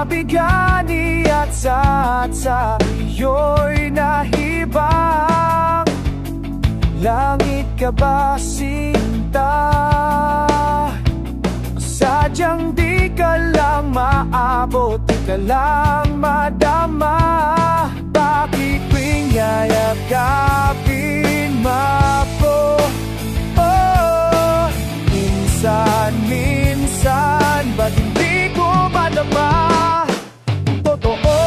bigani at sa iyo'y nahibang. Langit ka ba, sinta? Sadyang di ka lang maabot, di ka lang madama. Bakit tuwing yayakapin mo? Oh, minsan, ba't hindi ko madama? Totoo,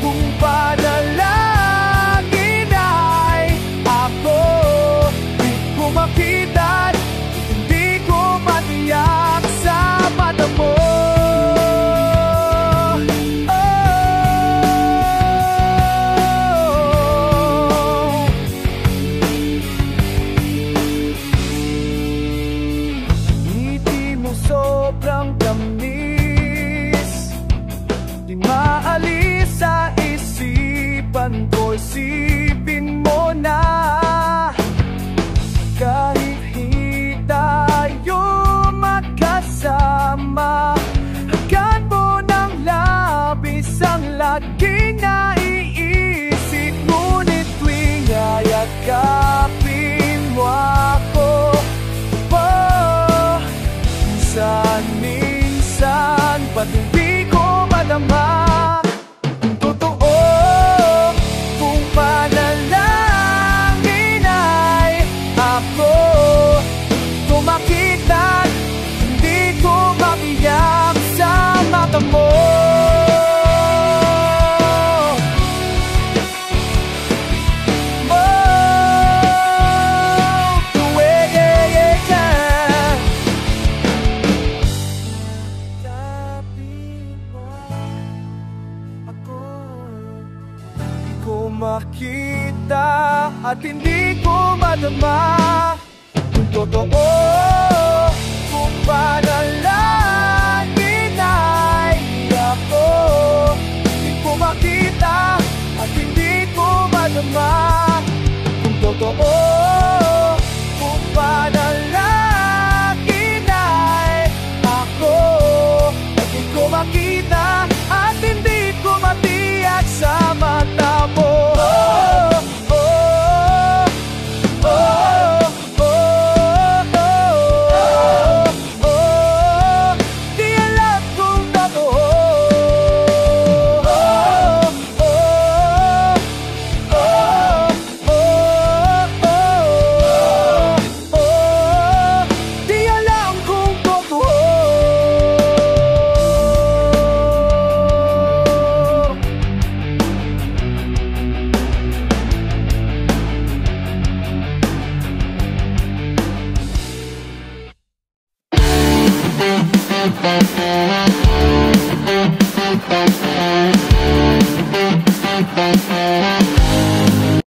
kung panalangin ay ako, di ko makita, hindi ko matiyak sa mata mo. Sobrang tamis, di maalis sa isipan ko. Isipin mo na, kahit hindi tayo magkasama, hanggan mo ng labis ang laging naiisip. Ngunit tuwing yayakapin mo ako, minsan, ba't hindi ko madama? Totoo, kung panalangin ay ako, tumakita, hindi ko mabiyak sa mata mo. Makita at hindi ko madama. Totoo, kung panalangin